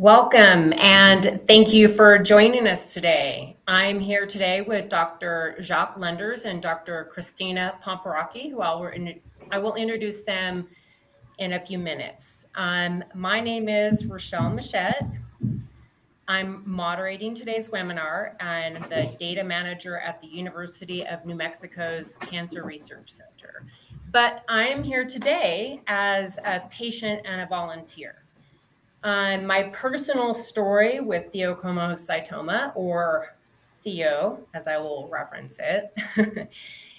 Welcome, and thank you for joining us today. I'm here today with Dr. Jacques Lenders and Dr. Christina Pamporaki, who I will introduce them in a few minutes. My name is Rochelle Machette. I'm moderating today's webinar and the data manager at the University of New Mexico's Cancer Research Center. But I am here today as a patient and a volunteer. My personal story with pheochromocytoma, or Pheo, as I will reference it,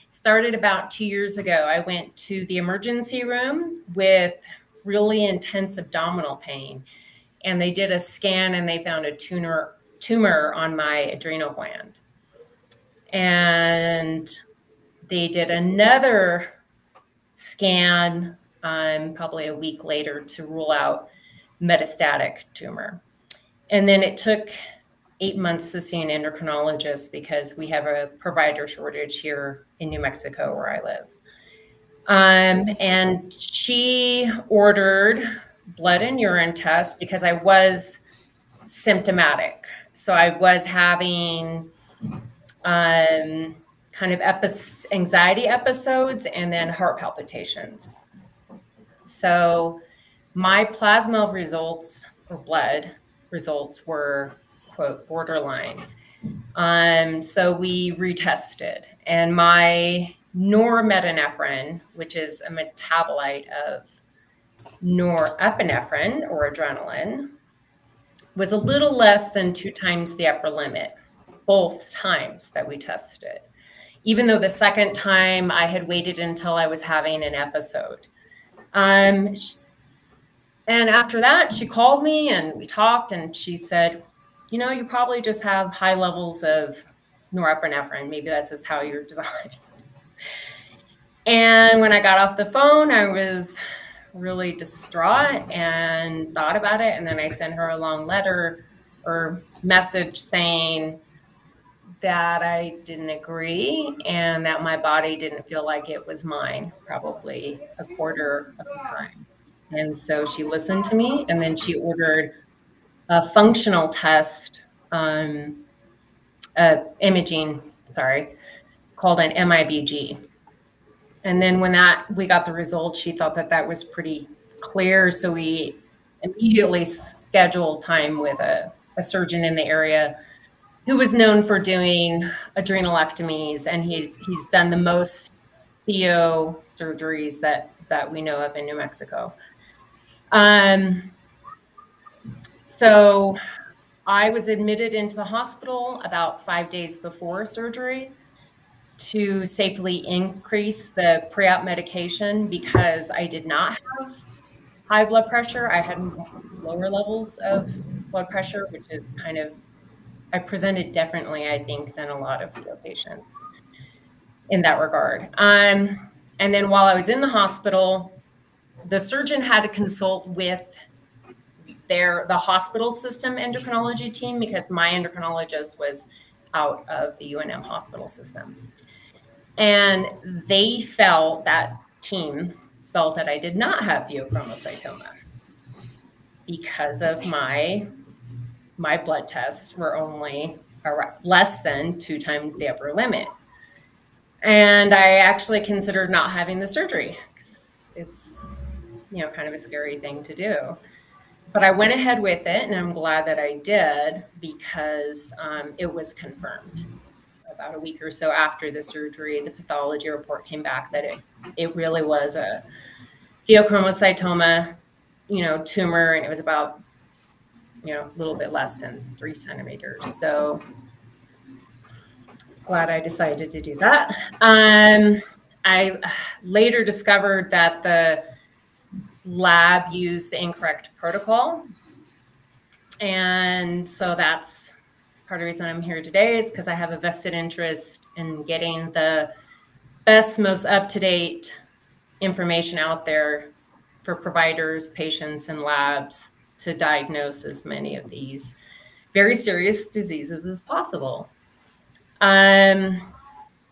started about 2 years ago. I went to the emergency room with really intense abdominal pain, and they did a scan and they found a tumor on my adrenal gland. And they did another scan probably a week later to rule out metastatic tumor. And then it took 8 months to see an endocrinologist because we have a provider shortage here in New Mexico where I live. And she ordered blood and urine tests because I was symptomatic. So I was having kind of anxiety episodes and then heart palpitations. So my plasma results, or blood results, were, quote, borderline. So we retested, and my norepinephrine, which is a metabolite of norepinephrine or adrenaline, was a little less than 2 times the upper limit, both times that we tested, even though the second time I had waited until I was having an episode. And after that, she called me and we talked, and she said, you know, you probably just have high levels of norepinephrine. Maybe that's just how you're designed. And when I got off the phone, I was really distraught and thought about it. And then I sent her a long letter or message saying that I didn't agree and that my body didn't feel like it was mine, probably a quarter of the time. And so she listened to me, and then she ordered a functional test, imaging, called an MIBG. And then when we got the results, she thought that that was pretty clear. So we immediately scheduled time with a surgeon in the area who was known for doing adrenalectomies, and he's done the most Pheo surgeries that we know of in New Mexico. So I was admitted into the hospital about 5 days before surgery to safely increase the pre-op medication because I did not have high blood pressure. I had lower levels of blood pressure, which is I presented differently, I think, than a lot of Pheo patients in that regard. And then while I was in the hospital, the surgeon had to consult with the hospital system endocrinology team because my endocrinologist was out of the UNM hospital system. And that team felt that I did not have pheochromocytoma because of my blood tests were only less than 2 times the upper limit. And I actually considered not having the surgery. It's kind of a scary thing to do. But I went ahead with it, and I'm glad that I did because it was confirmed. About a week or so after the surgery, the pathology report came back that it really was a pheochromocytoma, tumor, and it was about, a little bit less than 3 centimeters. So glad I decided to do that. I later discovered that the lab used the incorrect protocol. And so that's part of the reason I'm here today, is because I have a vested interest in getting the best, most up-to-date information out there for providers, patients, and labs to diagnose as many of these very serious diseases as possible.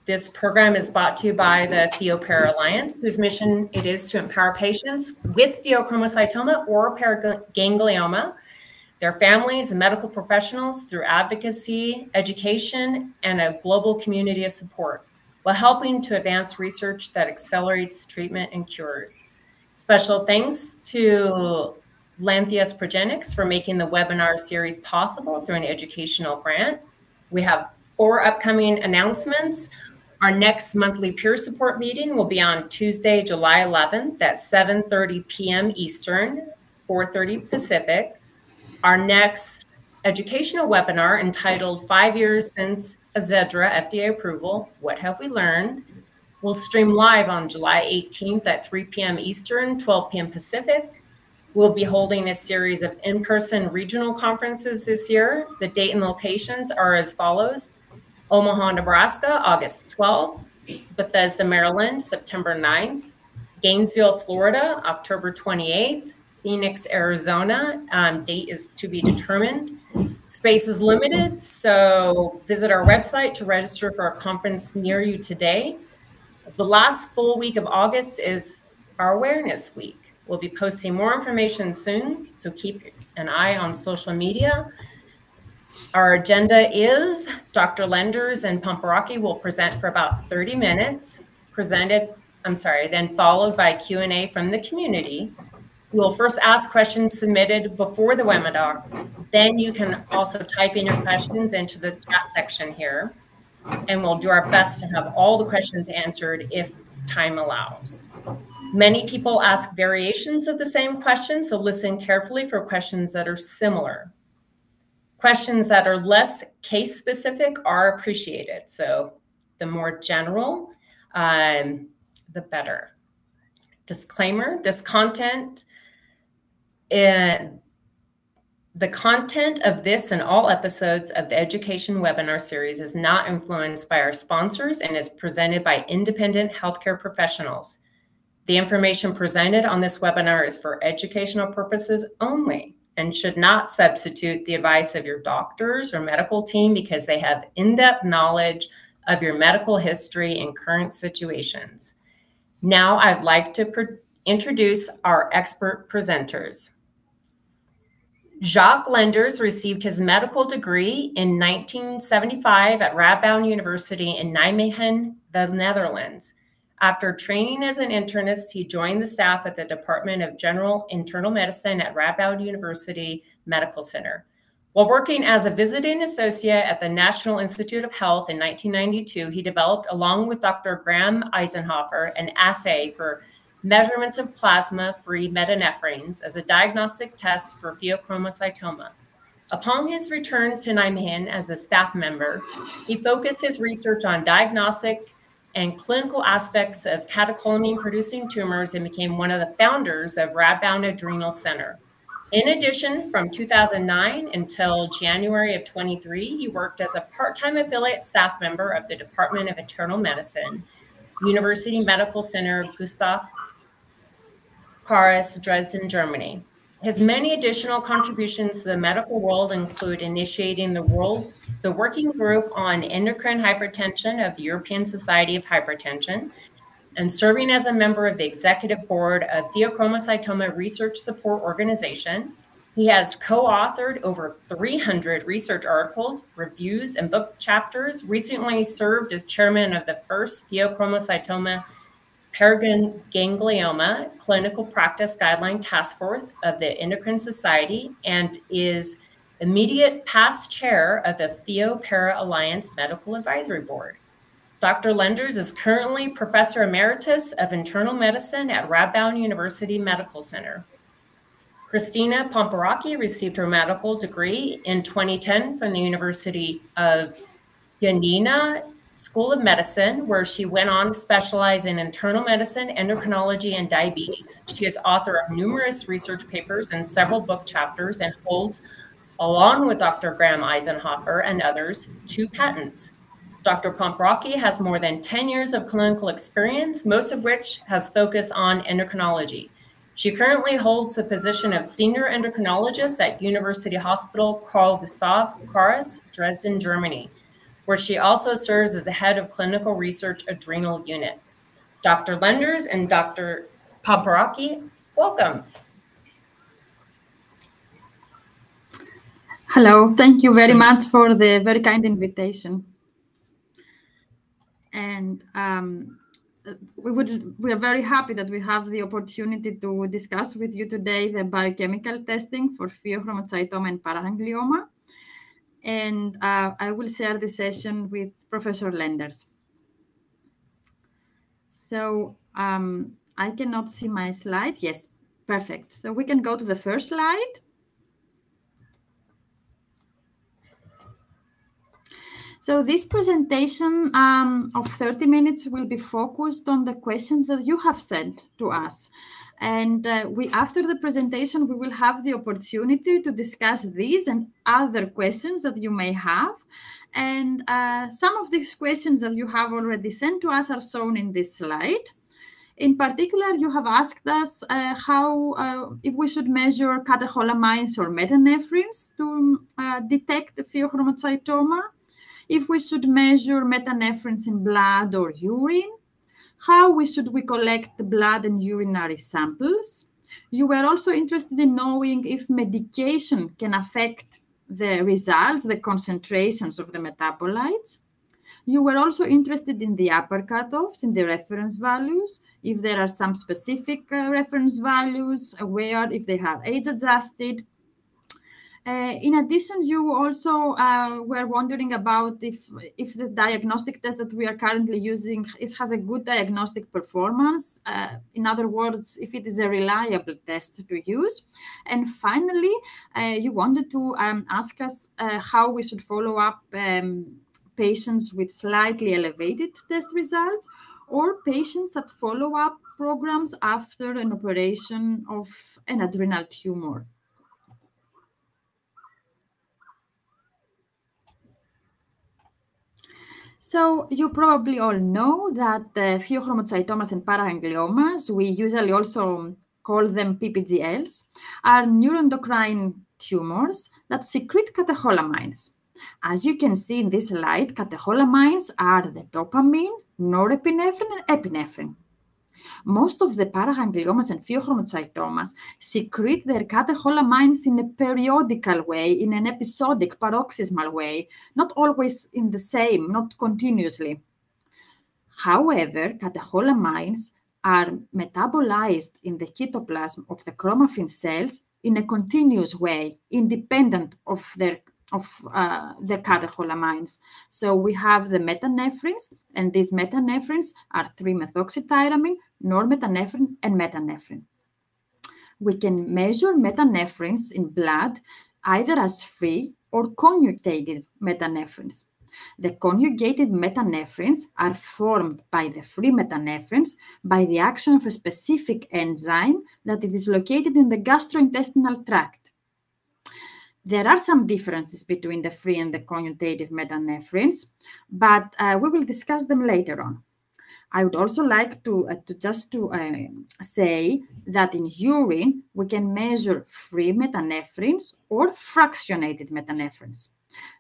This program is brought to you by the Pheo Alliance, whose mission it is to empower patients with pheochromocytoma or paraganglioma their families, and medical professionals through advocacy, education, and a global community of support, while helping to advance research that accelerates treatment and cures. Special thanks to Lantheus Progenics for making the webinar series possible through an educational grant. We have 4 upcoming announcements. Our next monthly peer support meeting will be on Tuesday, July 11th at 7:30 p.m. Eastern, 4:30 Pacific. Our next educational webinar, entitled 5 Years Since Azedra FDA Approval, What Have We Learned?, will stream live on July 18th at 3 p.m. Eastern, 12 p.m. Pacific. We'll be holding a series of in-person regional conferences this year. The date and locations are as follows: Omaha, Nebraska, August 12th, Bethesda, Maryland, September 9th, Gainesville, Florida, October 28th, Phoenix, Arizona, date is to be determined. Space is limited, so visit our website to register for a conference near you today. The last full week of August is our Awareness Week. We'll be posting more information soon, so keep an eye on social media. Our agenda is Dr. Lenders and Pamporaki will present for about 30 minutes, then followed by Q&A from the community. We'll first ask questions submitted before the webinar. Then you can also type in your questions into the chat section here, and we'll do our best to have all the questions answered if time allows. Many people ask variations of the same question, so listen carefully for questions that are similar. Questions that are less case-specific are appreciated, so the more general, the better. Disclaimer, the content of this and all episodes of the Education Webinar Series is not influenced by our sponsors and is presented by independent healthcare professionals. The information presented on this webinar is for educational purposes only and should not substitute the advice of your doctors or medical team because they have in-depth knowledge of your medical history and current situations. Now I'd like to introduce our expert presenters. Jacques Lenders received his medical degree in 1975 at Radboud University in Nijmegen, the Netherlands. After training as an internist, he joined the staff at the Department of General Internal Medicine at Radboud University Medical Center. While working as a visiting associate at the National Institute of Health in 1992, he developed, along with Dr. Graham Eisenhofer, an assay for measurements of plasma-free metanephrines as a diagnostic test for pheochromocytoma. Upon his return to Nijmegen as a staff member, he focused his research on diagnostic and clinical aspects of catecholamine-producing tumors and became one of the founders of Radboud Adrenal Center. In addition, from 2009 until January of 23, he worked as a part-time affiliate staff member of the Department of Internal Medicine, University Medical Center Gustav Paris, Dresden, Germany. His many additional contributions to the medical world include initiating the working group on endocrine hypertension of the European Society of Hypertension, and serving as a member of the executive board of Pheochromocytoma Research Support Organization. He has co-authored over 300 research articles, reviews, and book chapters, recently served as chairman of the first Pheochromocytoma paraganglioma clinical practice guideline task force of the Endocrine Society, and is immediate past chair of the Pheo Para Alliance Medical Advisory Board. Dr. Lenders is currently Professor Emeritus of Internal Medicine at Radboud University Medical Center. Christina Pamporaki received her medical degree in 2010 from the University of Yanina School of Medicine, where she went on to specialize in internal medicine, endocrinology, and diabetes. She is author of numerous research papers and several book chapters, and holds, along with Dr. Graham Eisenhofer and others, 2 patents. Dr. Pamporaki has more than 10 years of clinical experience, most of which has focused on endocrinology. She currently holds the position of senior endocrinologist at University Hospital Carl Gustav Paris, Dresden, Germany, where she also serves as the head of clinical research adrenal unit. Dr. Lenders and Dr. Pamporaki, welcome. Hello, thank you very much for the very kind invitation. And we are very happy that we have the opportunity to discuss with you today the biochemical testing for pheochromocytoma and paraganglioma. And I will share the session with Professor Lenders. So I cannot see my slides. Yes, perfect. So we can go to the first slide. So this presentation of 30 minutes will be focused on the questions that you have sent to us. And after the presentation, we will have the opportunity to discuss these and other questions that you may have. And some of these questions that you have already sent to us are shown in this slide. In particular, you have asked us if we should measure catecholamines or metanephrines to detect the pheochromocytoma, if we should measure metanephrines in blood or urine, how should we collect the blood and urinary samples. You were also interested in knowing if medication can affect the results, the concentrations of the metabolites. You were also interested in the upper cutoffs, in the reference values, if there are some specific reference values, if they have age-adjusted. In addition, you also were wondering about if the diagnostic test that we are currently using has a good diagnostic performance. In other words, if it is a reliable test to use. And finally, you wanted to ask us how we should follow up patients with slightly elevated test results or patients at follow-up programs after an operation of an adrenal tumor. So you probably all know that pheochromocytomas and paragangliomas, we usually also call them PPGLs, are neuroendocrine tumors that secrete catecholamines. As you can see in this slide, catecholamines are the dopamine, norepinephrine, and epinephrine. Most of the paragangliomas and pheochromocytomas secrete their catecholamines in a periodical way, in an episodic, paroxysmal way, not always in the same, not continuously. However, catecholamines are metabolized in the cytoplasm of the chromaffin cells in a continuous way, independent of the catecholamines. So we have the metanephrines, and these metanephrines are 3-methoxytyramine, norepinephrine, and metanephrine. We can measure metanephrines in blood either as free or conjugated metanephrines. The conjugated metanephrines are formed by the free metanephrines by the action of a specific enzyme that it is located in the gastrointestinal tract. There are some differences between the free and the conjugated metanephrines, but we will discuss them later on. I would also like to say that in urine, we can measure free metanephrines or fractionated metanephrines.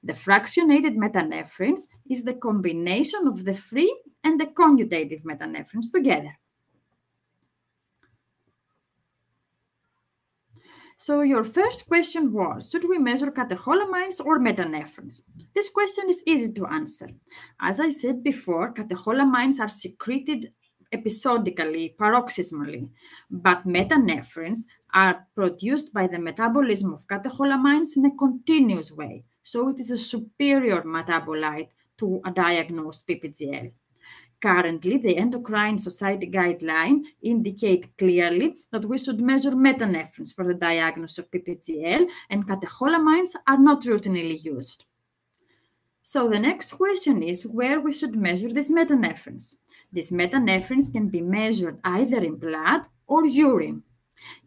The fractionated metanephrines is the combination of the free and the conjugated metanephrines together. So your first question was, should we measure catecholamines or metanephrines? This question is easy to answer. As I said before, catecholamines are secreted episodically, paroxysmally, but metanephrines are produced by the metabolism of catecholamines in a continuous way. So it is a superior metabolite to a diagnosed PPGL. Currently, the Endocrine Society guideline indicate clearly that we should measure metanephrines for the diagnosis of PPGL, and catecholamines are not routinely used. So the next question is where we should measure these metanephrines. These metanephrines can be measured either in blood or urine.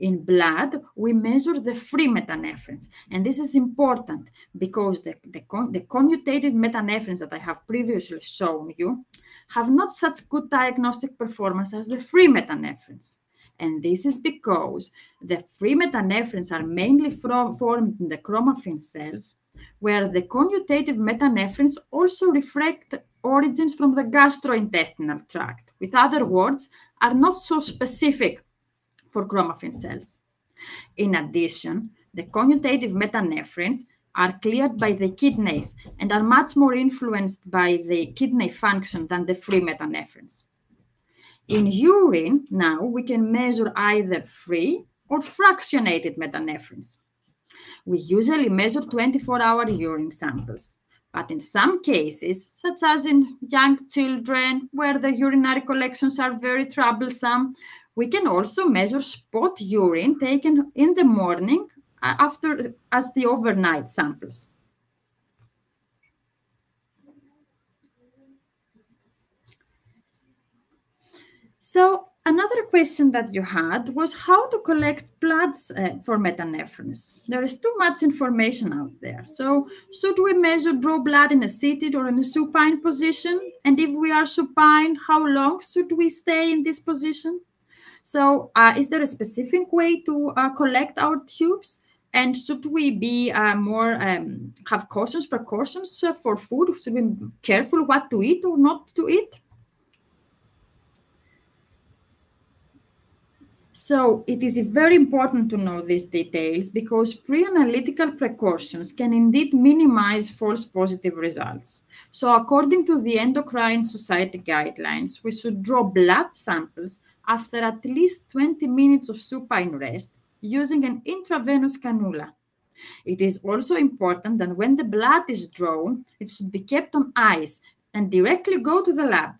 In blood, we measure the free metanephrines, and this is important because the conjugated metanephrines that I have previously shown you have not such good diagnostic performance as the free metanephrines. And this is because the free metanephrines are mainly formed in the chromaffin cells, where the conjugated metanephrines also reflect origins from the gastrointestinal tract. With other words, are not so specific for chromaffin cells. In addition, the conjugated metanephrines are cleared by the kidneys and are much more influenced by the kidney function than the free metanephrines. In urine, now, we can measure either free or fractionated metanephrines. We usually measure 24-hour urine samples, but in some cases, such as in young children, where the urinary collections are very troublesome, we can also measure spot urine taken in the morning as the overnight samples. So another question that you had was how to collect bloods for metanephrines. There is too much information out there. So should we draw blood in a seated or in a supine position? And if we are supine, how long should we stay in this position? So is there a specific way to collect our tubes? And should we be have precautions for food? Should we be careful what to eat or not to eat? So it is very important to know these details because pre-analytical precautions can indeed minimize false positive results. So according to the Endocrine Society guidelines, we should draw blood samples after at least 20 minutes of supine rest using an intravenous cannula. It is also important that when the blood is drawn, it should be kept on ice and directly go to the lab.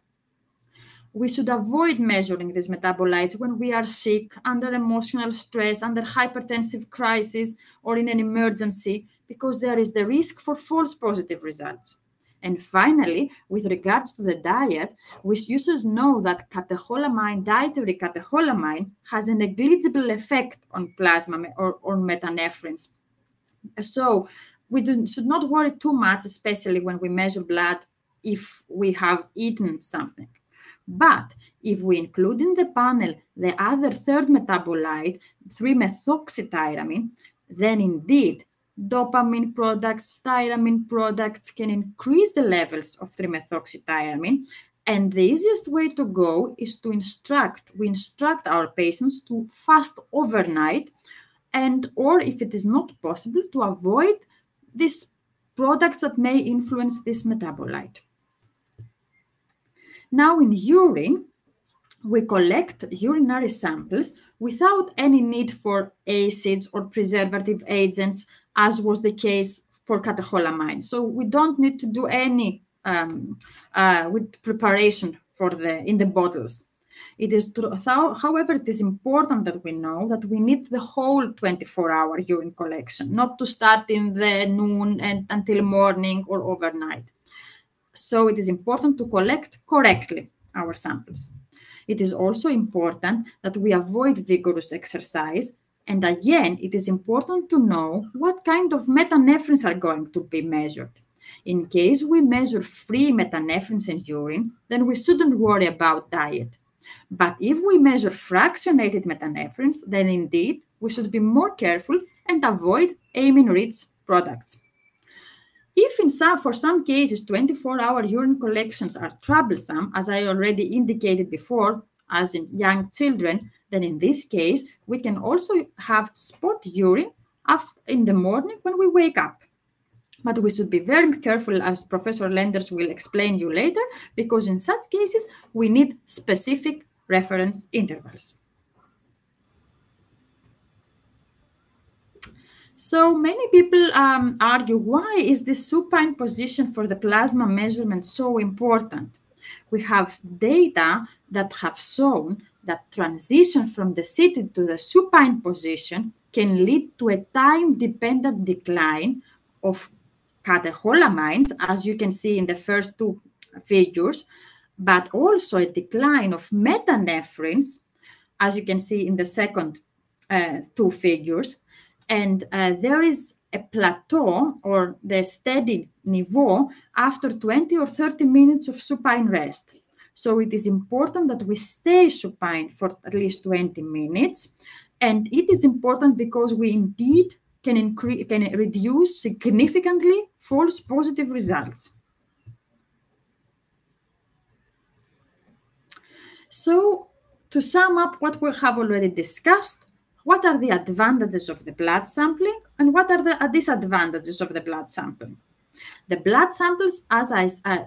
We should avoid measuring these metabolites when we are sick, under emotional stress, under hypertensive crisis, or in an emergency, because there is the risk for false positive results. And finally, with regards to the diet, we should know that dietary catecholamine, has a negligible effect on plasma or metanephrines. So we should not worry too much, especially when we measure blood if we have eaten something. But if we include in the panel the other third metabolite, 3-methoxytyramine, then indeed dopamine products, tyramine products can increase the levels of 3-methoxytyramine. And the easiest way to go is to instruct our patients to fast overnight, or if it is not possible, to avoid these products that may influence this metabolite. Now in urine, we collect urinary samples without any need for acids or preservative agents, as was the case for catecholamine. So we don't need to do any with preparation in the bottles. However, it is important that we know that we need the whole 24-hour urine collection, not to start in the noon and until morning or overnight. So it is important to collect correctly our samples. It is also important that we avoid vigorous exercise. And again, it is important to know what kind of metanephrines are going to be measured. In case we measure free metanephrines in urine, then we shouldn't worry about diet. But if we measure fractionated metanephrines, then indeed we should be more careful and avoid amine-rich products. If for some cases 24-hour urine collections are troublesome, as I already indicated before, as in young children, then in this case, we can also have spot urine in the morning when we wake up. But we should be very careful, as Professor Lenders will explain you later, because in such cases, we need specific reference intervals. So many people argue, why is the supine position for the plasma measurement so important? We have data that have shown that transition from the seated to the supine position can lead to a time-dependent decline of catecholamines, as you can see in the first two figures, but also a decline of metanephrines, as you can see in the second two figures. And there is a plateau or the steady niveau after 20 or 30 minutes of supine rest. So it is important that we stay supine for at least 20 minutes. And it is important because we indeed can reduce significantly false positive results. So to sum up what we have already discussed, what are the advantages of the blood sampling and what are the disadvantages of the blood sampling. The blood samples,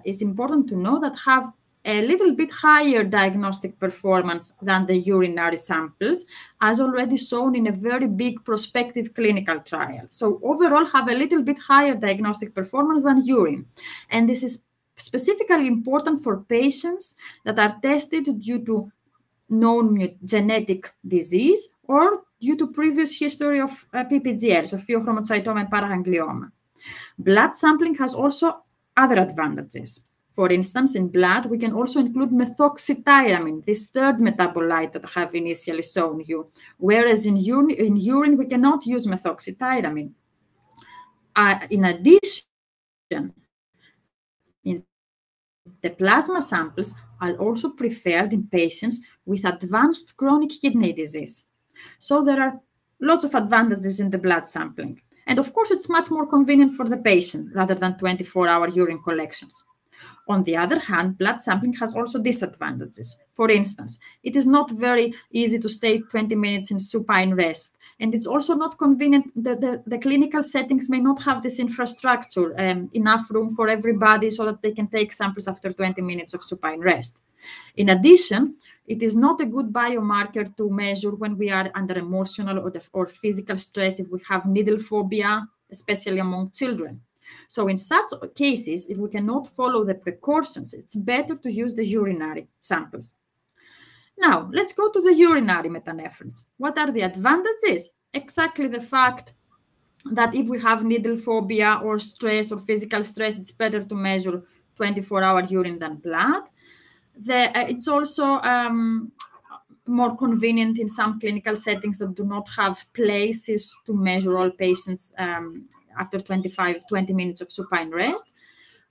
is important to know, that have a little bit higher diagnostic performance than the urinary samples, as already shown in a very big prospective clinical trial. So overall have a little bit higher diagnostic performance than urine. And this is specifically important for patients that are tested due to known genetic disease or due to previous history of PPGL, so pheochromocytoma and paraganglioma. Blood sampling has also other advantages. For instance, in blood, we can also include methoxytyramine, this third metabolite that I have initially shown you, whereas in urine we cannot use methoxytyramine. In addition, in the plasma samples are also preferred in patients with advanced chronic kidney disease. So there are lots of advantages in the blood sampling. And of course, it's much more convenient for the patient rather than 24-hour urine collections. On the other hand, blood sampling has also disadvantages. For instance, it is not very easy to stay 20 minutes in supine rest. And it's also not convenient. The clinical settings may not have this infrastructure, enough room for everybody so that they can take samples after 20 minutes of supine rest. In addition, it is not a good biomarker to measure when we are under emotional or physical stress, if we have needle phobia, especially among children. So in such cases, if we cannot follow the precautions, it's better to use the urinary samples. Now, let's go to the urinary metanephrines. What are the advantages? Exactly the fact that if we have needle phobia or stress or physical stress, it's better to measure 24-hour urine than blood. It's also more convenient in some clinical settings that do not have places to measure all patients after 20 minutes of supine rest.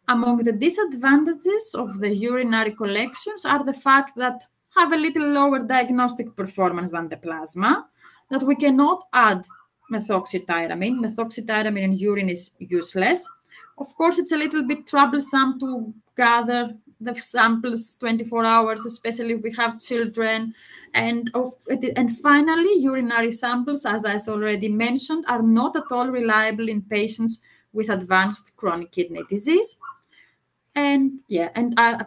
Among the disadvantages of the urinary collections are the fact that have a little lower diagnostic performance than the plasma, that we cannot add methoxytyramine. Methoxytyramine in urine is useless. Of course, it's a little bit troublesome to gather the samples 24 hours, especially if we have children. And finally, urinary samples, as I already mentioned, are not at all reliable in patients with advanced chronic kidney disease. And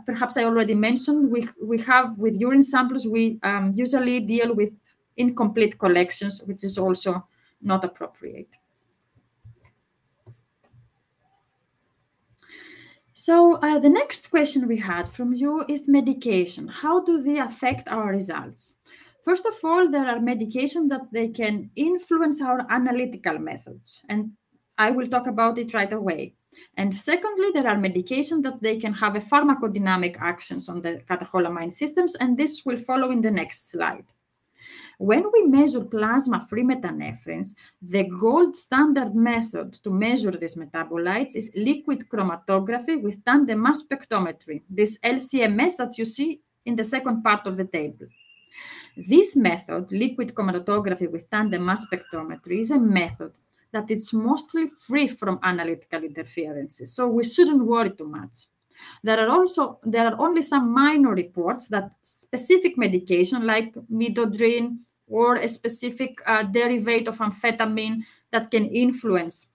perhaps I already mentioned, we have with urine samples, we usually deal with incomplete collections, which is also not appropriate. So the next question we had from you is medication. How do they affect our results? First of all, there are medications that they can influence our analytical methods, and I will talk about it right away. And secondly, there are medications that they can have a pharmacodynamic actions on the catecholamine systems, and this will follow in the next slide. When we measure plasma-free metanephrines, the gold standard method to measure these metabolites is liquid chromatography with tandem mass spectrometry, this LCMS that you see in the second part of the table. This method, liquid chromatography with tandem mass spectrometry, is a method that is mostly free from analytical interferences, so we shouldn't worry too much. There are only some minor reports that specific medication like midodrine or a specific derivative of amphetamine that can influence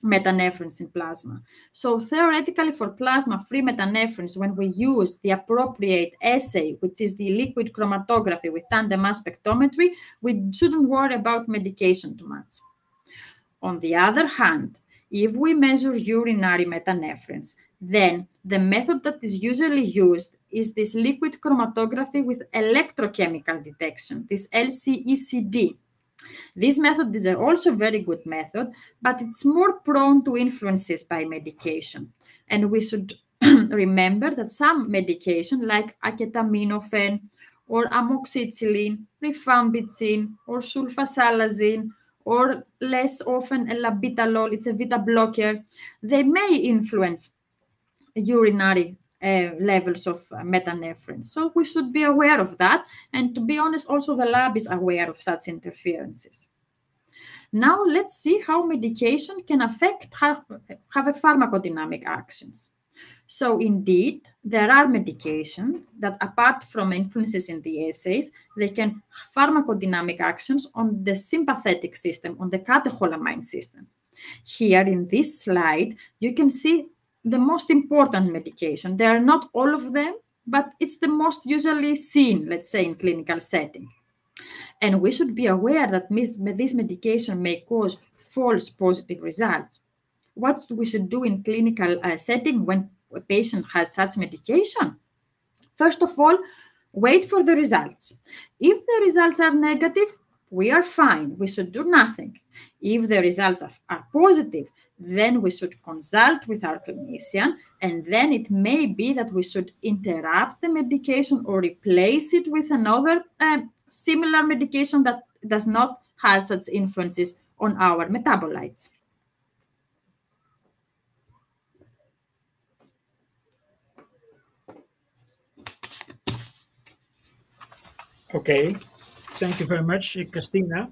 metanephrines in plasma. So theoretically, for plasma-free metanephrines, when we use the appropriate assay, which is the liquid chromatography with tandem mass spectrometry, we shouldn't worry about medication too much. On the other hand, if we measure urinary metanephrines, then the method that is usually used is this liquid chromatography with electrochemical detection, this LCECD. This method is also a very good method, but it's more prone to influences by medication. And we should remember that some medication like acetaminophen or amoxicillin, rifampicin, or sulfasalazine, or less often labetalol, it's a beta blocker, they may influence urinary levels of metanephrine. So we should be aware of that. And to be honest, also the lab is aware of such interferences. Now let's see how medication can have a pharmacodynamic actions. So indeed, there are medications that, apart from influences in the assays, they can pharmacodynamic actions on the sympathetic system, on the catecholamine system. Here in this slide, you can see the most important medication. They are not all of them, but it's the most usually seen, let's say, in clinical setting. And we should be aware that this medication may cause false positive results. What we should do in clinical setting when a patient has such medication? First of all, wait for the results. If the results are negative, we are fine. We should do nothing. If the results are positive, then we should consult with our clinician, and then it may be that we should interrupt the medication or replace it with another similar medication that does not have such influences on our metabolites. Okay, thank you very much, Christina.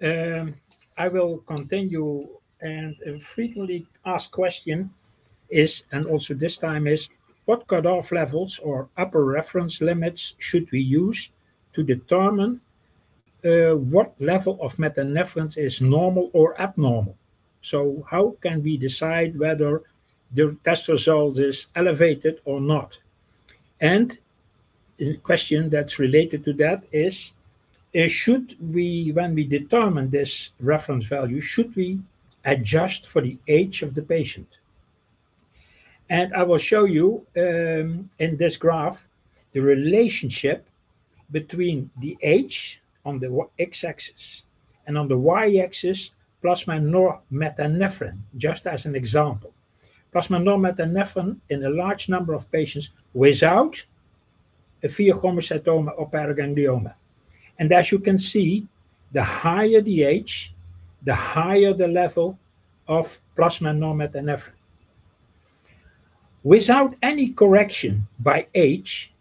I will continue, and a frequently asked question is, and also this time is, what cutoff levels or upper reference limits should we use to determine what level of metanephrine is normal or abnormal? So how can we decide whether the test result is elevated or not? And a question that's related to that is, should we, when we determine this reference value, should we adjust for the age of the patient? And I will show you in this graph the relationship between the age on the x-axis and on the y-axis plasma norepinephrine, just as an example. Plasma norepinephrine in a large number of patients without a pheochromocytoma or paraganglioma. And as you can see, the higher the age, the higher the level of plasma norepinephrine. Without any correction by age,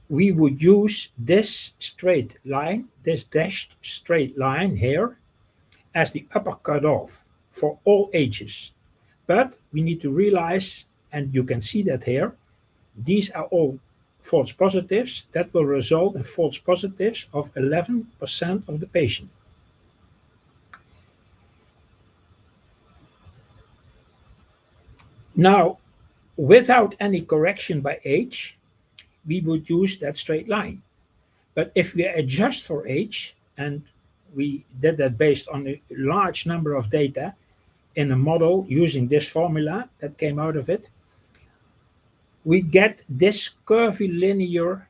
we would use this straight line, this dashed straight line here, as the upper cutoff for all ages. But we need to realize, and you can see that here, these are all false positives. That will result in false positives of 11% of the patient. Now, without any correction by age, we would use that straight line. But if we adjust for age, and we did that based on a large number of data in a model using this formula that came out of it, we get this curvilinear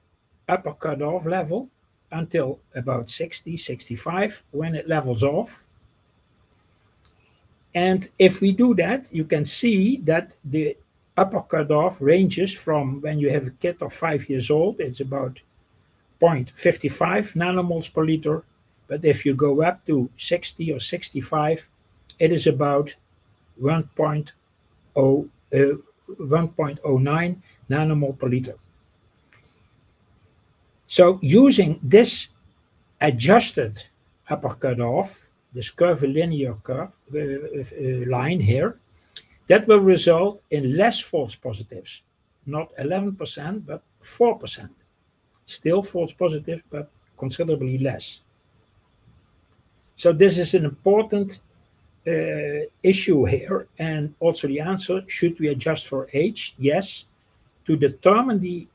upper cutoff level until about 60, 65, when it levels off. And if we do that, you can see that the upper cutoff ranges from, when you have a kid of 5 years old, it's about 0.55 nanomoles per liter. But if you go up to 60 or 65, it is about 1.09 nanomole per liter. So using this adjusted upper cutoff, this curvilinear curve line here, that will result in less false positives, not 11%, but 4%. Still false positive, but considerably less. So this is an important issue here, and also the answer, should we adjust for age? Yes. To determine the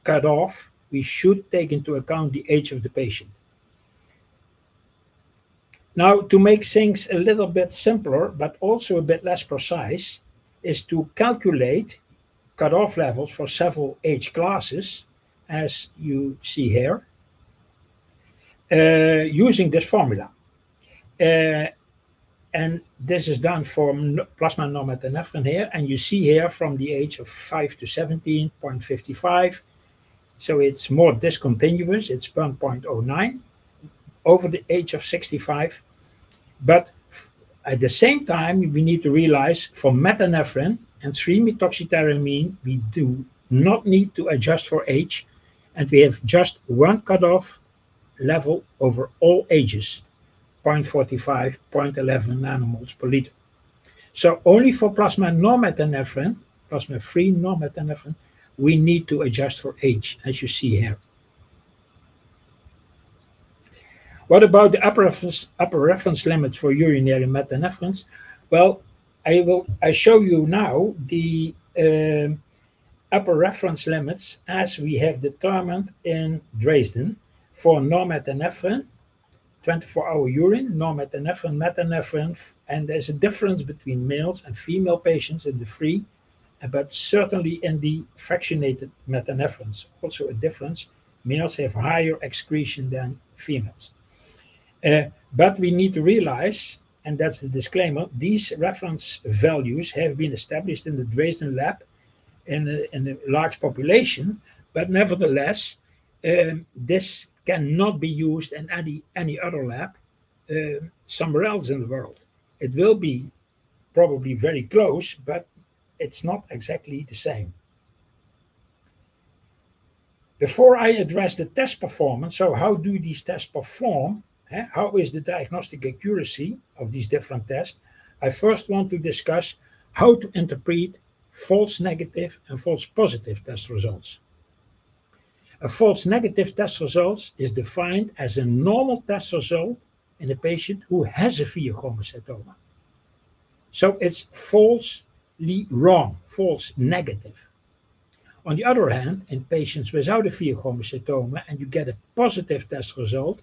cutoff, we should take into account the age of the patient. Now, to make things a little bit simpler, but also a bit less precise, is to calculate cutoff levels for several age classes, as you see here, using this formula. And this is done for plasma norepinephrine here, and you see here from the age of 5 to 17, 0.55. So it's more discontinuous, it's 1.09 over the age of 65. But at the same time, we need to realize for metanephrine and 3-methoxytyramine, we do not need to adjust for age, and we have just one cutoff level over all ages. 0.45, 0.11 nanomoles per liter. So only for plasma norepinephrine, plasma-free norepinephrine, we need to adjust for age, as you see here. What about the upper reference limits for urinary metanephrines? Well, I show you now the upper reference limits as we have determined in Dresden for norepinephrine, 24-hour urine, norepinephrine, metanephrine, and there's a difference between males and female patients in the free, but certainly in the fractionated metanephrines. Also a difference. Males have higher excretion than females. But we need to realize, and that's the disclaimer, these reference values have been established in the Dresden lab in a large population, but nevertheless, this cannot be used in any other lab somewhere else in the world. It will be probably very close, but it's not exactly the same. Before I address the test performance, so how do these tests perform? How is the diagnostic accuracy of these different tests? I first want to discuss how to interpret false negative and false positive test results. A false negative test result is defined as a normal test result in a patient who has a pheochromocytoma. So it's falsely wrong, false negative. On the other hand, in patients without a pheochromocytoma and you get a positive test result,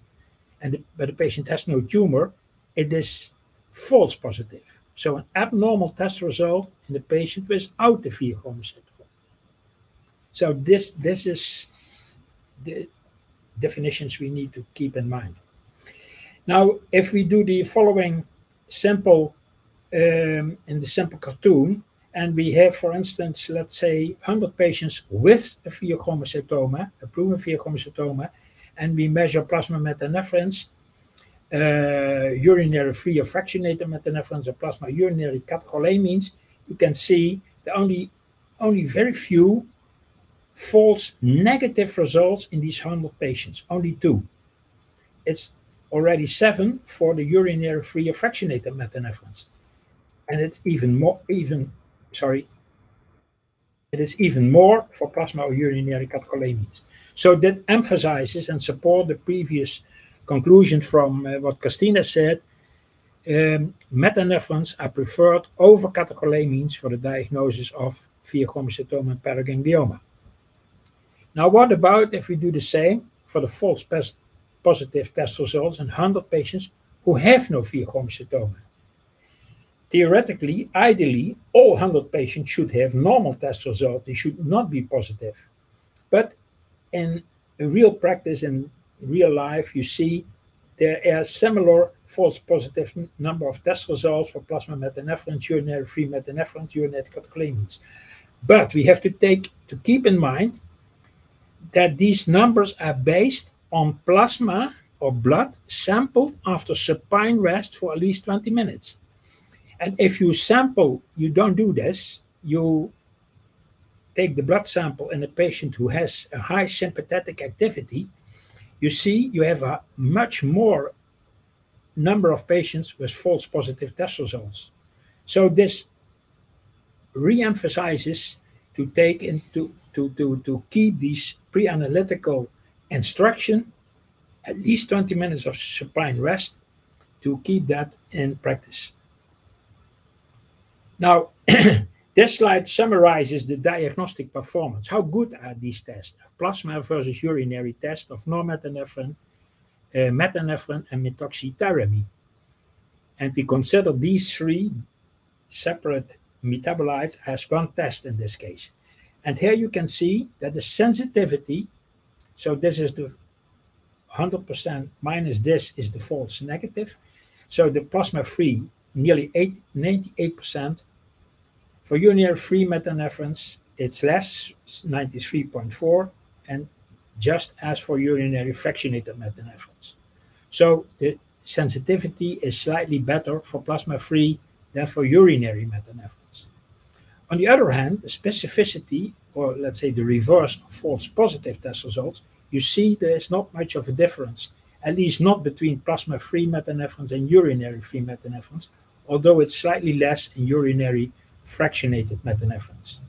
but the patient has no tumor, it is false positive. So an abnormal test result in the patient without the pheochromocytoma. So this is the definitions we need to keep in mind. Now, if we do the following simple, in the simple cartoon, and we have, for instance, let's say 100 patients with a pheochromocytoma, a proven pheochromocytoma, and we measure plasma metanephrines, urinary free or fractionated metanephrines, or plasma urinary catecholamines, you can see the only very few false negative results in these 100 patients, only 2. It's already 7 for the urinary free or fractionated metanephrines. And it's even more for plasma or urinary catecholamines. So that emphasizes and supports the previous conclusion from what Christina said. Metanephrines are preferred over catecholamines for the diagnosis of pheochromocytoma and paraganglioma. Now, what about if we do the same for the false positive test results in 100 patients who have no pheochromocytoma? Theoretically, ideally, all 100 patients should have normal test results. They should not be positive. But in real practice, in real life, you see there are similar false positive number of test results for plasma metanephrines, urinary free metanephrines, urinary catecholamines. But we have to keep in mind that these numbers are based on plasma or blood sampled after supine rest for at least 20 minutes. And if you don't do this, you take the blood sample in a patient who has a high sympathetic activity, you see you have a much more number of patients with false positive test results. So this re-emphasizes to keep these pre-analytical instruction, at least 20 minutes of supine rest, to keep that in practice. Now, this slide summarizes the diagnostic performance. How good are these tests? Plasma versus urinary test of norepinephrine, metanephrine, and methoxytyremine. And we consider these 3 separate metabolites as one test in this case. And here you can see that the sensitivity, so this is the 100% minus this is the false negative. So the plasma free, nearly 98%. For urinary free metanephrines, it's less, 93.4, and just as for urinary fractionated metanephrines. So the sensitivity is slightly better for plasma free than for urinary metanephrines. On the other hand, the specificity, or let's say the reverse of false positive test results, you see there is not much of a difference, at least not between plasma free metanephrines and urinary free metanephrines, although it's slightly less in urinary fractionated metanephrines.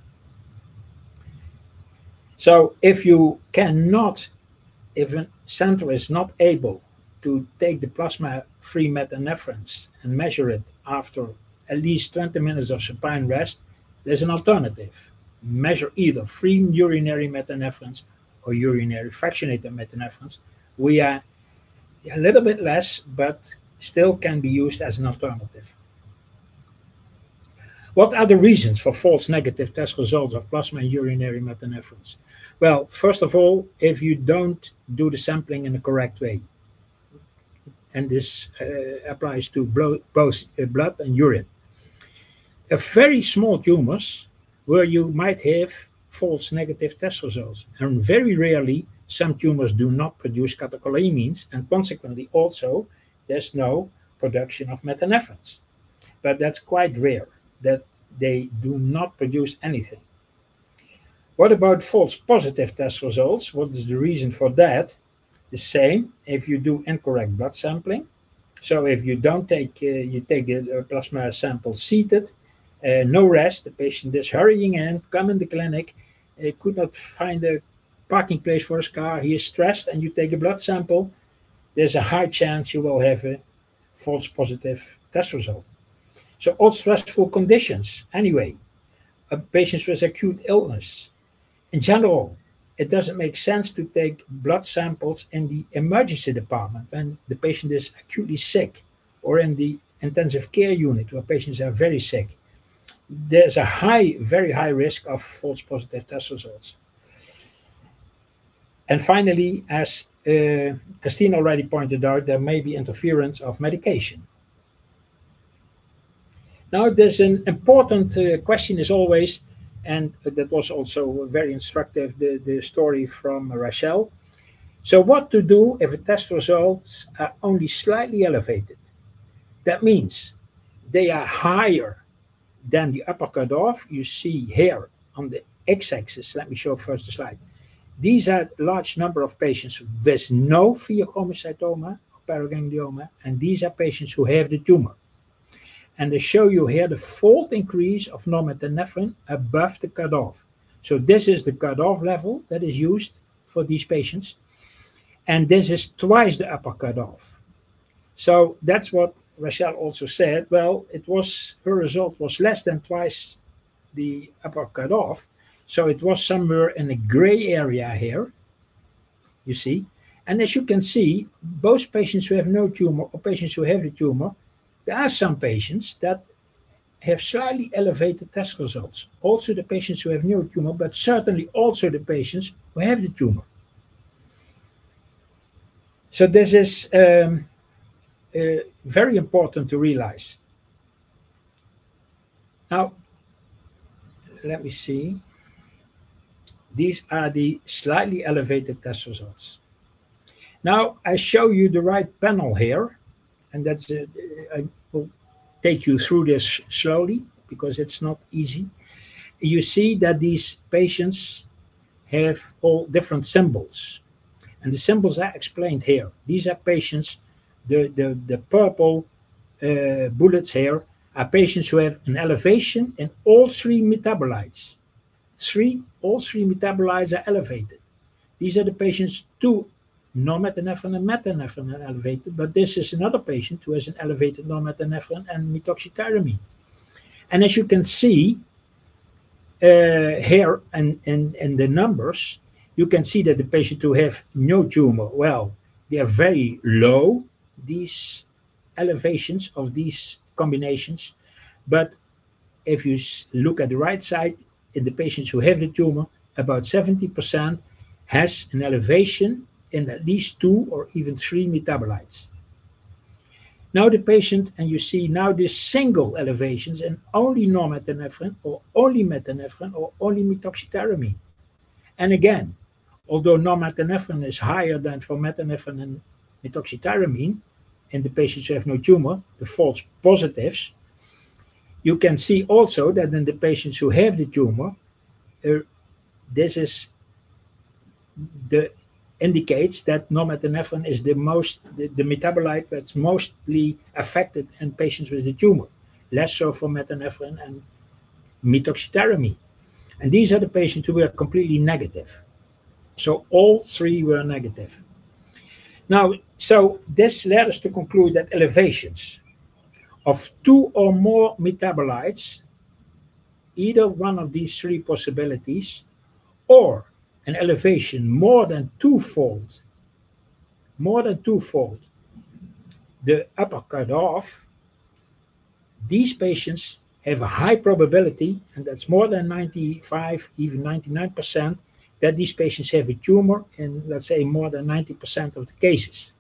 So if you cannot, if a center is not able to take the plasma-free metanephrines and measure it after at least 20 minutes of supine rest, there's an alternative. Measure either free urinary metanephrines or urinary fractionated metanephrines. We are a little bit less, but still can be used as an alternative. What are the reasons for false negative test results of plasma and urinary metanephrines? Well, first of all, if you don't do the sampling in the correct way, and this applies to both blood and urine. Very small tumors where you might have false negative test results, and very rarely some tumors do not produce catecholamines, and consequently also there's no production of metanephrines. But that's quite rare that they do not produce anything. What about false positive test results? What is the reason for that? The same if you do incorrect blood sampling. So if you don't take, you take a plasma sample seated, no rest, the patient is hurrying in, come in the clinic, could not find a parking place for his car, he is stressed, and you take a blood sample, there's a high chance you will have a false positive test result. So all stressful conditions, anyway, patients with acute illness. In general, it doesn't make sense to take blood samples in the emergency department when the patient is acutely sick, or in the intensive care unit where patients are very sick. There's a very high risk of false positive test results. And finally, as Christina already pointed out, there may be interference of medication. Now, there's an important question is always, and that was also very instructive, the story from Rachel. So what to do if the test results are only slightly elevated? That means they are higher than the upper cutoff. You see here on the x-axis, let me show first the slide. These are a large number of patients with no pheochromocytoma or paraganglioma, and these are patients who have the tumor. And they show you here the fold increase of norepinephrine above the cutoff. So this is the cutoff level that is used for these patients. And this is twice the upper cutoff. So that's what Rachel also said. Well, her result was less than twice the upper cutoff. So it was somewhere in a gray area here, you see. And as you can see, both patients who have no tumor or patients who have the tumor, there are some patients that have slightly elevated test results. Also the patients who have no tumor, but certainly also the patients who have the tumor. So this is very important to realize. Now, let me see. These are the slightly elevated test results. Now, I show you the right panel here, and that's I will take you through this slowly because it's not easy. You see that these patients have all different symbols, and the symbols are explained here. These are patients, the purple bullets here are patients who have an elevation in all three metabolites. All three metabolites are elevated. These are the patients too. Norepinephrine and metanephrine are elevated, but this is another patient who has an elevated norepinephrine and methoxytyramine. And as you can see here in the numbers, you can see that the patients who have no tumor, well, they are very low, these elevations of these combinations. But if you look at the right side, in the patients who have the tumor, about 70% has an elevation in at least 2 or even 3 metabolites. Now the patient, and you see now this single elevations in only norepinephrine or only metanephrine or only methoxytyramine. And again, although norepinephrine is higher than for metanephrine and methoxytyramine in the patients who have no tumor, the false positives, you can see also that in the patients who have the tumor, this is indicates that norepinephrine is the metabolite that's mostly affected in patients with the tumor, less so for metanephrine and methoxytyramine. And these are the patients who are completely negative. So all three were negative. Now, so this led us to conclude that elevations of 2 or more metabolites, either one of these three possibilities, or an elevation more than twofold, the upper cutoff, these patients have a high probability, and that's more than 95, even 99%, that these patients have a tumor in, let's say, more than 90% of the cases.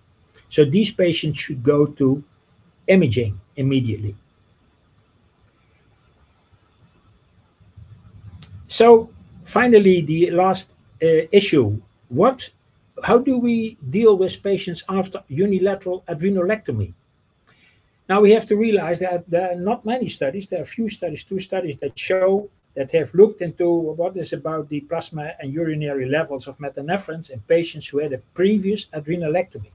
So these patients should go to imaging immediately. So finally, the last issue, how do we deal with patients after unilateral adrenalectomy? Now we have to realize that there are not many studies, there are a few studies, 2 studies that show, that have looked into what is about the plasma and urinary levels of methanephrin in patients who had a previous adrenalectomy.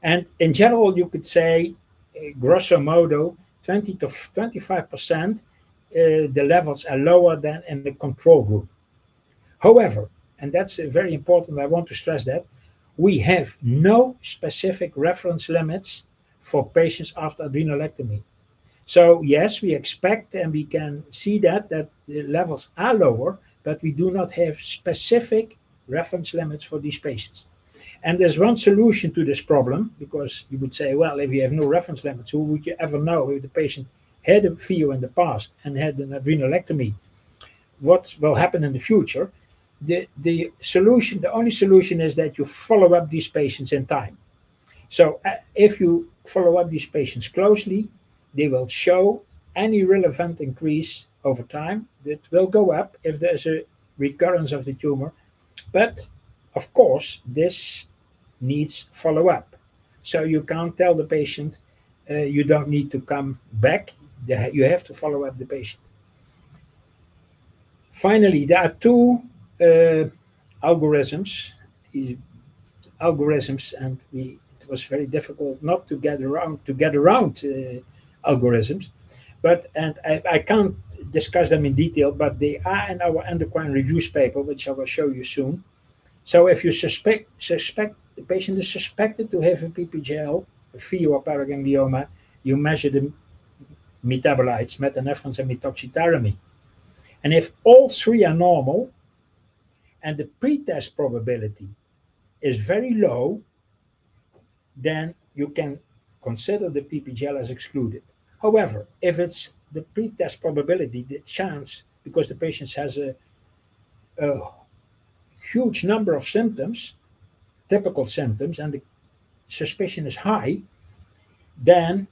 And in general, you could say, grosso modo, 20 to 25%, the levels are lower than in the control group. However, and that's very important, I want to stress that, we have no specific reference limits for patients after adrenalectomy. So yes, we expect and we can see that the levels are lower, but we do not have specific reference limits for these patients. And there's one solution to this problem, because you would say, well, if you have no reference limits, who would you ever know if the patient had a Pheo in the past and had an adrenalectomy? What will happen in the future? The only solution is that you follow up these patients in time. So if you follow up these patients closely, they will show any relevant increase over time. That will go up if there's a recurrence of the tumor. But of course, this needs follow-up. So you can't tell the patient, you don't need to come back. You have to follow up the patient. Finally, there are 2 algorithms, and it was very difficult not to get around algorithms, and I can't discuss them in detail, but they are in our endocrine reviews paper, which I will show you soon. So if you suspect the patient is suspected to have a PPGL, a Pheo or paraganglioma, you measure the metabolites, methanephrin and methoxytyramine. And if all 3 are normal and the pretest probability is very low, then you can consider the PPGL as excluded. However, if it's the pretest probability, the chance, because the patient has a huge number of symptoms, typical symptoms, and the suspicion is high, then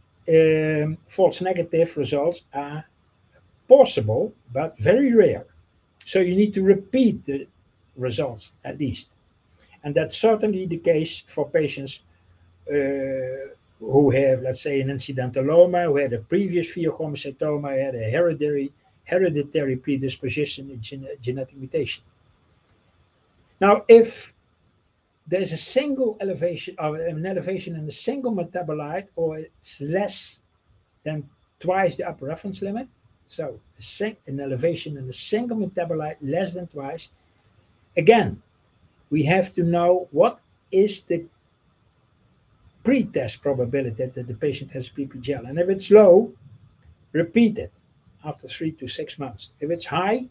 false negative results are possible, but very rare. So you need to repeat the results at least. And that's certainly the case for patients who have, let's say, an incidentaloma, who had a previous pheochromocytoma, had a hereditary predisposition, a genetic mutation. Now, if there's a single elevation, or an elevation in a single metabolite, or it's less than twice the upper reference limit, so an elevation in a single metabolite less than twice, again, we have to know what is the pretest probability that the patient has PPGL. And if it's low, repeat it after 3 to 6 months. If it's high,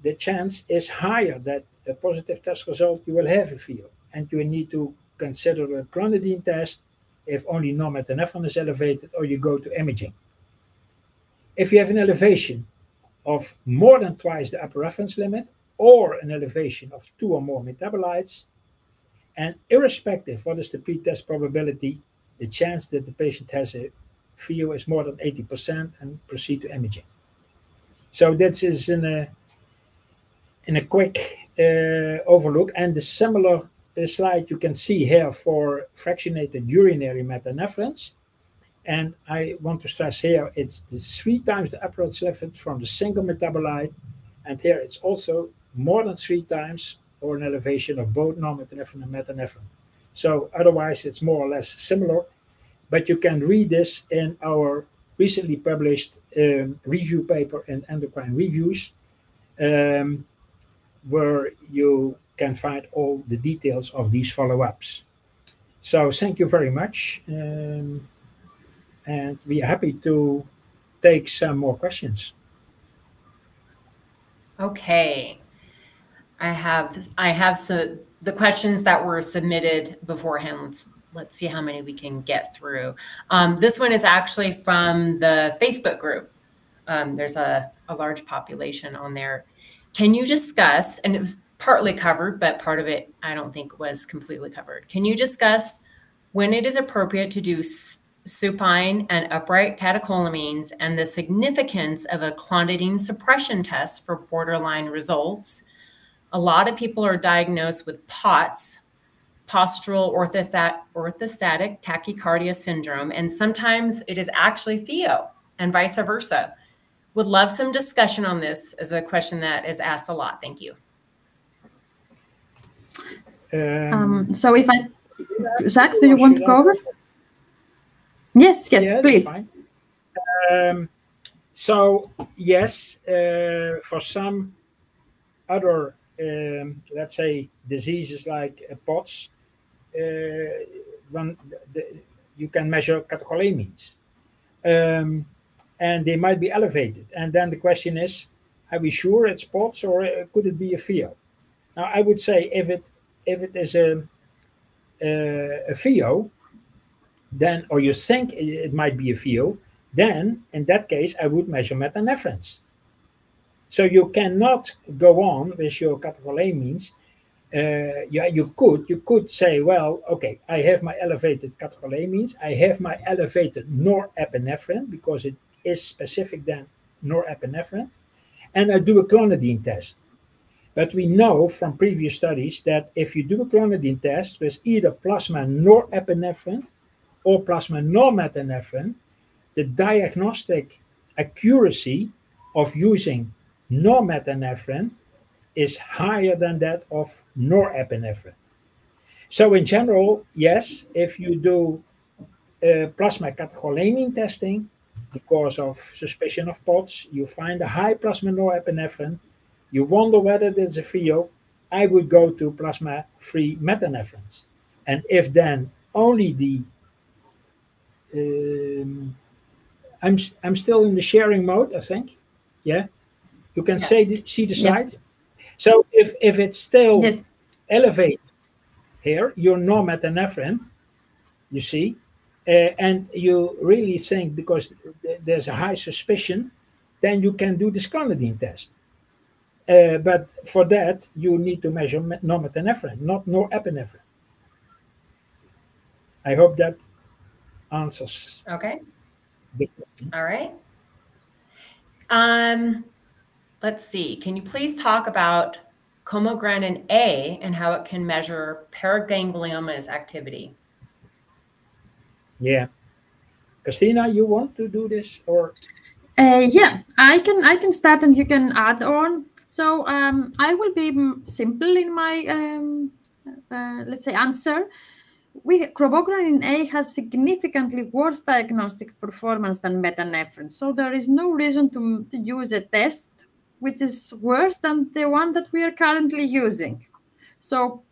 the chance is higher that a positive test result, you will have a Pheo. And you need to consider a clonidine test if only norepinephrine is elevated, or you go to imaging. If you have an elevation of more than twice the upper reference limit, or an elevation of 2 or more metabolites, and irrespective what is the pretest probability, the chance that the patient has a Pheo is more than 80%, and proceed to imaging. So that is in a quick overlook, and the similar slide you can see here for fractionated urinary methanephrin. And I want to stress here, it's the 3 times the upper limit from the single metabolite, and here it's also more than 3 times, or an elevation of both norepinephrine and methanephrin. So otherwise it's more or less similar, but you can read this in our recently published review paper in Endocrine Reviews, where you can find all the details of these follow-ups. So thank you very much. And we are happy to take some more questions. Okay. I have the questions that were submitted beforehand. Let's see how many we can get through. This one is actually from the Facebook group. There's a large population on there. Can you discuss, and it was partly covered, but part of it I don't think was completely covered. Can you discuss when it is appropriate to do supine and upright catecholamines and the significance of a clonidine suppression test for borderline results? A lot of people are diagnosed with POTS, postural orthostatic tachycardia syndrome, and sometimes it is actually Pheo and vice versa. Would love some discussion on this as a question that is asked a lot. Thank you. So if Jacques, do you want to go over? Yes, yeah, please. So yes, for some other, let's say, diseases like POTS, you can measure catecholamines, and they might be elevated. And then the question is, are we sure it's POTS or could it be a Pheo? Now, I would say if it is a Pheo, then, or you think it might be a Pheo, then in that case I would measure metanephrines. So you cannot go on with your catecholamines. Yeah, you could say, well, okay, I have my elevated catecholamines, I have my elevated norepinephrine because it is specific than norepinephrine, and I do a clonidine test. But we know from previous studies that if you do a clonidine test with either plasma norepinephrine or plasma normetanephrine, the diagnostic accuracy of using normetanephrine is higher than that of norepinephrine. So in general, yes, if you do plasma catecholamine testing, because of suspicion of POTS, you find a high plasma norepinephrine, you wonder whether there's a Pheo, I would go to plasma-free metanephrines. And if then only the I'm still in the sharing mode, I think. Yeah, you can see the slide. Yeah. So if it's still elevated here, your normetanephrine, you see, and you really think because there's a high suspicion, then you can do this clonidine test. But for that, you need to measure normetanephrine, not norepinephrine. I hope that answers. Okay. All right. Let's see. Can you please talk about Chromogranin A and how it can measure paraganglioma's activity? Yeah. Christina, you want to do this or? Yeah, I can start and you can add on. So I will be simple in my let's say answer. Chromogranin A has significantly worse diagnostic performance than metanephrine. So there is no reason to use a test which is worse than the one that we are currently using. So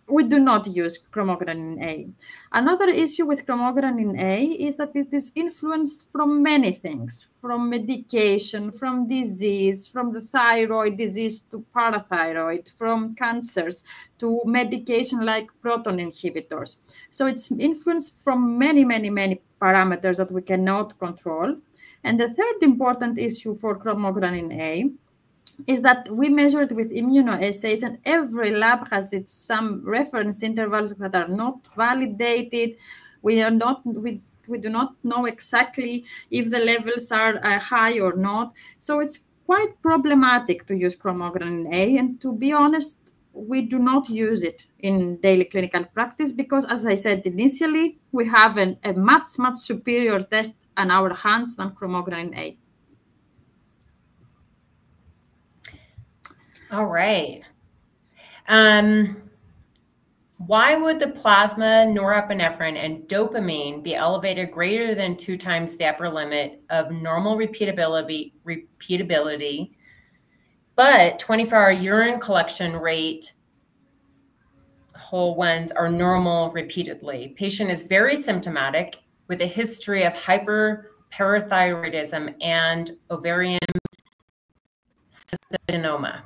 we do not use chromogranin A. Another issue with chromogranin A is that it is influenced from many things, from medication, from disease, from the thyroid disease to parathyroid, from cancers to medication like proton inhibitors. So it's influenced from many, many, many parameters that we cannot control. And the third important issue for chromogranin A is that we measure it with immunoassays, and every lab has its some reference intervals that are not validated. We do not know exactly if the levels are high or not. So it's quite problematic to use chromogranin A, and to be honest, we do not use it in daily clinical practice because, as I said initially, we have a much superior test on our hands than chromogranin A. All right. Why would the plasma norepinephrine and dopamine be elevated greater than 2 times the upper limit of normal repeatability but 24-hour urine collection rate, whole ones, are normal repeatedly. Patient is very symptomatic with a history of hyperparathyroidism and ovarian cystadenoma.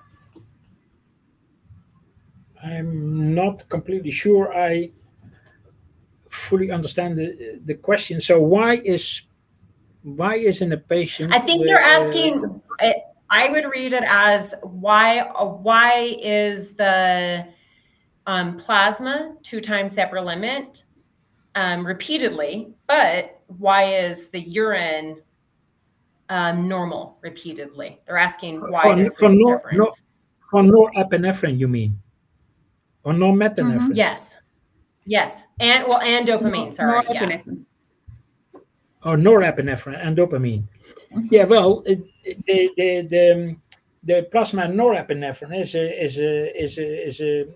I'm not completely sure I fully understand the question. So why is in a patient? I think they're asking. I would read it as why is the plasma 2 times the upper limit repeatedly, but why is the urine normal repeatedly? They're asking why there's this difference. For norepinephrine, you mean? Or norepinephrine? Yes. Yes. And dopamine, sorry. Norepinephrine. Or norepinephrine and dopamine. Yeah, well, the plasma norepinephrine is a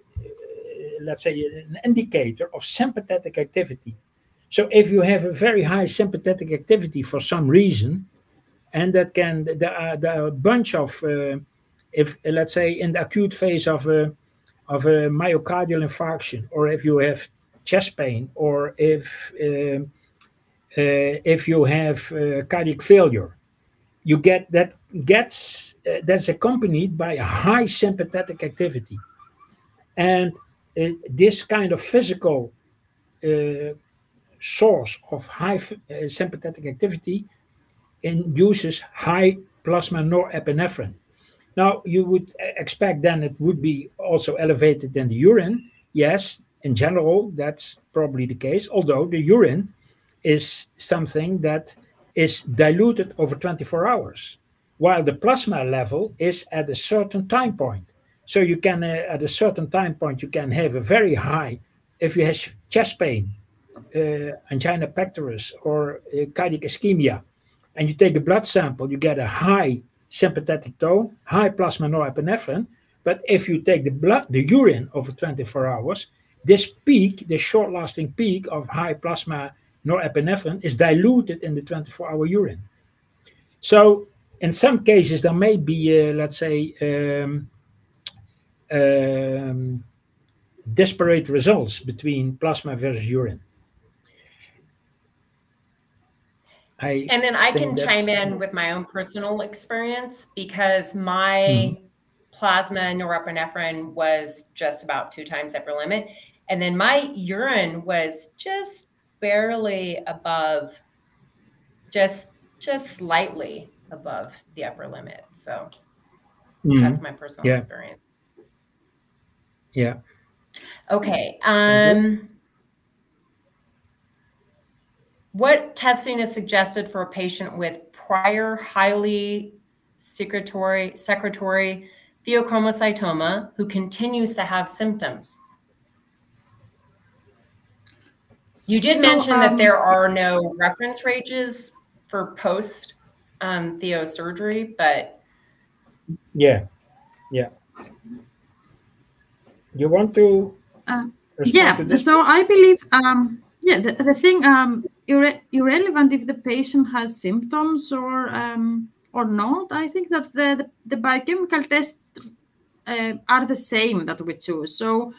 let's say an indicator of sympathetic activity. So if you have a very high sympathetic activity for some reason, and that can there are a bunch of if let's say in the acute phase of a myocardial infarction, or if you have chest pain, or if you have cardiac failure, you get that's accompanied by a high sympathetic activity, and this kind of physical source of high sympathetic activity induces high plasma norepinephrine. Now, you would expect then it would be also elevated in the urine. Yes, in general, that's probably the case, although the urine is something that is diluted over 24 hours, while the plasma level is at a certain time point. So you can, at a certain time point, you can have a very high, if you have chest pain, angina pectoris, or cardiac ischemia, and you take a blood sample, you get a high sympathetic tone, high plasma norepinephrine. But if you take the urine over 24 hours, this peak, this short-lasting peak of high plasma norepinephrine is diluted in the 24-hour urine. So in some cases, there may be, let's say, disparate results between plasma versus urine. And then I can chime in with my own personal experience, because my plasma norepinephrine was just about 2 times upper limit. And then my urine was just barely above, just slightly above the upper limit. So that's my personal experience. Yeah. Okay. What testing is suggested for a patient with prior highly secretory pheochromocytoma who continues to have symptoms? You did mention that there are no reference ranges for post Pheo surgery, but yeah. You want to respond to this? So I believe the thing irrelevant if the patient has symptoms or not. I think that the biochemical tests are the same that we choose. So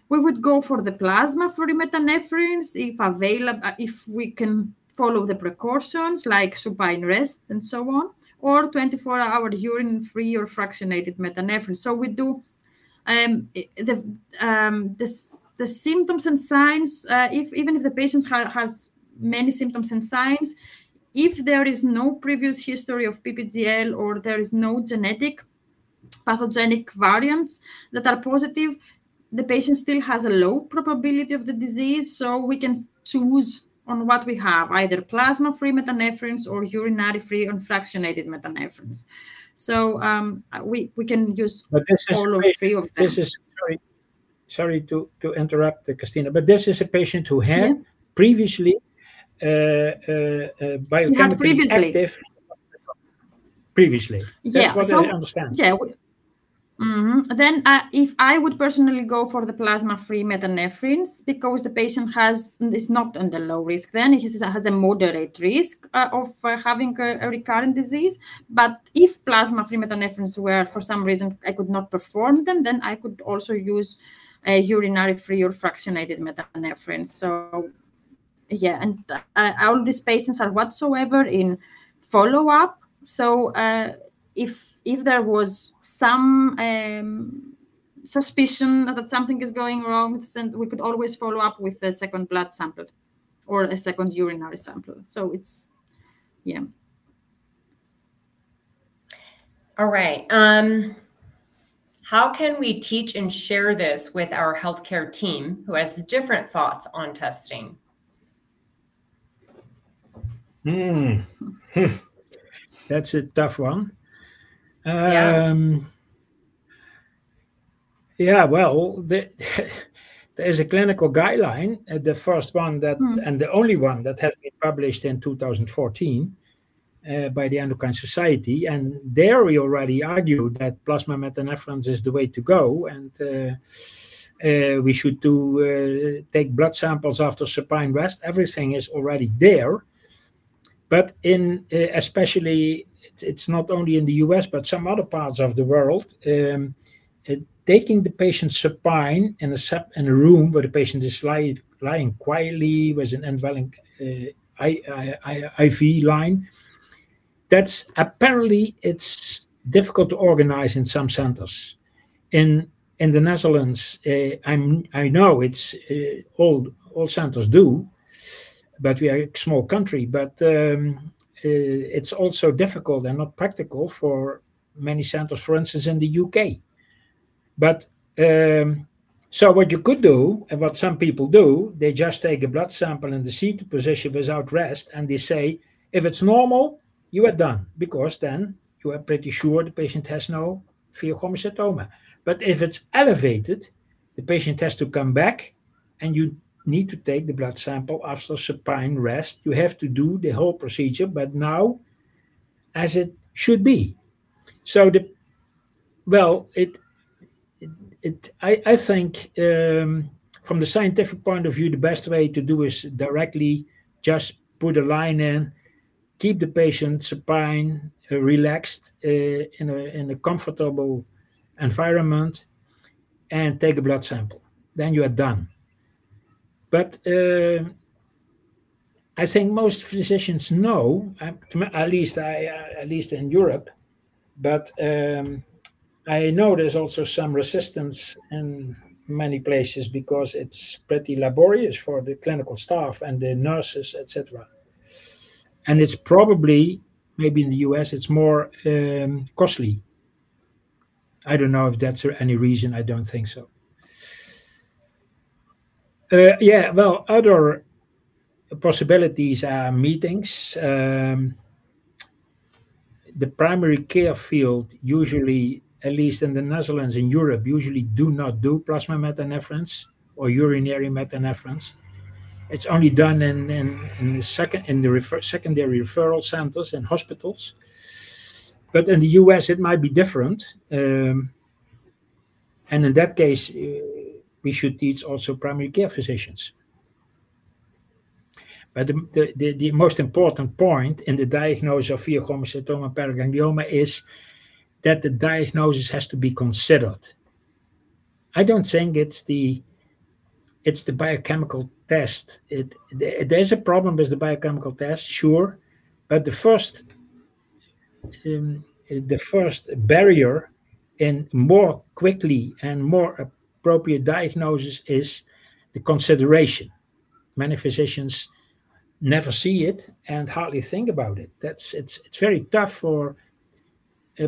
we would go for the plasma-free metanephrines if available, if we can follow the precautions like supine rest and so on, or 24-hour urine-free or fractionated metanephrine. So we do the symptoms and signs. Even if the patient has many symptoms and signs, if there is no previous history of PPGL or there is no genetic pathogenic variants that are positive, the patient still has a low probability of the disease. So we can choose on what we have, either plasma-free metanephrines or urinary-free and fractionated metanephrines. So we can use all of 3 of them. This is, sorry to interrupt, Christina, but this is a patient who had previously biochemically active. Previously. That's what I understand. Then if I would personally go for the plasma-free metanephrines, because the patient is not on the low risk, then he has a moderate risk of having a recurrent disease. But if plasma-free metanephrines were, for some reason, I could not perform them, then I could also use urinary-free or fractionated metanephrine. So yeah, and all these patients are whatsoever in follow-up. So if there was some suspicion that something is going wrong, then we could always follow up with a second blood sample or a second urinary sample. So it's, yeah. All right. How can we teach and share this with our healthcare team who has different thoughts on testing? That's a tough one. Yeah, well, there is a clinical guideline, the first one that, and the only one that has been published in 2014 by the Endocrine Society. And there we already argue that plasma metanephrine is the way to go. And we should take blood samples after supine rest. Everything is already there. But especially, it's not only in the US, but some other parts of the world, taking the patient supine in a room where the patient is lying quietly with an enveloping IV line. That's apparently it's difficult to organize in some centers. In the Netherlands, I know it's all centers do, but we are a small country. But it's also difficult and not practical for many centers, for instance, in the UK. But so what you could do, and what some people do, they just take a blood sample in the seated position without rest, and they say, if it's normal, you are done, because then you are pretty sure the patient has no pheochromocytoma. But if it's elevated, the patient has to come back, and you need to take the blood sample after supine rest. You have to do the whole procedure, but now as it should be. So I think from the scientific point of view, the best way to do is directly just put a line in, keep the patient supine, relaxed in a comfortable environment, and take a blood sample. Then you are done. But I think most physicians know, at least in Europe, but I know there's also some resistance in many places because it's pretty laborious for the clinical staff and the nurses, etc. And it's probably, maybe in the US, it's more costly. I don't know if that's any reason. I don't think so. Yeah, well, other possibilities are meetings. The primary care field usually, at least in the Netherlands and Europe, usually do not do plasma metanephrines or urinary metanephrines. It's only done in the secondary referral centers and hospitals. But in the US, it might be different. And in that case, we should teach also primary care physicians. But the most important point in the diagnosis of pheochromocytoma paraganglioma is that the diagnosis has to be considered. I don't think it's the biochemical test. There's a problem with the biochemical test, sure, but the first barrier in more quickly and more appropriate diagnosis is the consideration. Many physicians never see it and hardly think about it. It's very tough for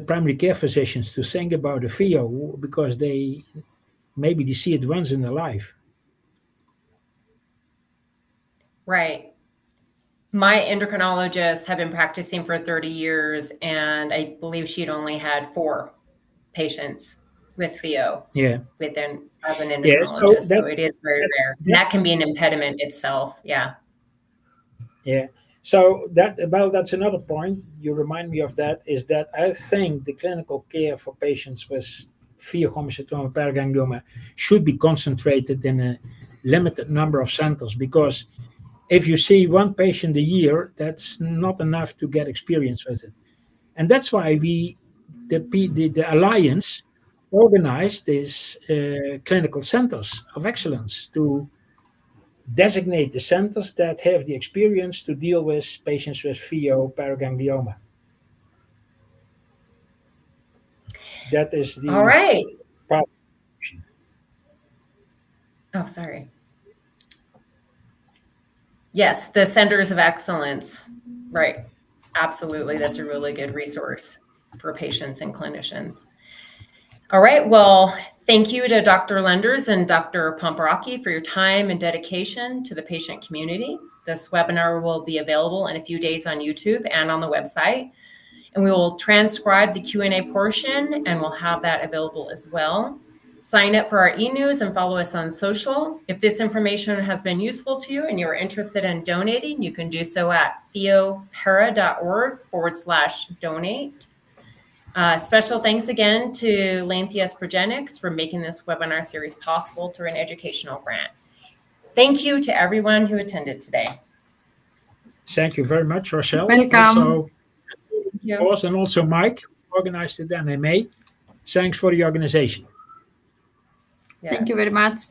primary care physicians to think about a Pheo because maybe they see it once in their life. Right. My endocrinologist had been practicing for 30 years, and I believe she'd only had 4 patients with Pheo. Yeah. As an endocrinologist. Yeah, so it is very rare. That can be an impediment itself. Yeah. Yeah. So that's another point. You remind me of that. Is that I think the clinical care for patients with pheochromocytoma, paraganglioma should be concentrated in a limited number of centers, because if you see one patient a year, that's not enough to get experience with it. And that's why the Alliance organized these clinical centers of excellence to designate the centers that have the experience to deal with patients with Pheo paraganglioma. That is the all right. Oh, sorry. Yes, the Centers of Excellence. Right. Absolutely. That's a really good resource for patients and clinicians. All right. Well, thank you to Dr. Lenders and Dr. Pamporaki for your time and dedication to the patient community. This webinar will be available in a few days on YouTube and on the website. And we will transcribe the Q&A portion, and we'll have that available as well. Sign up for our e-news and follow us on social. If this information has been useful to you and you're interested in donating, you can do so at pheopara.org/donate. Special thanks again to Lantheus Progenics for making this webinar series possible through an educational grant. Thank you to everyone who attended today. Thank you very much, Rochelle. Welcome. Also, and also Mike, organized it, and May. Thanks for the organization. Yeah. Thank you very much.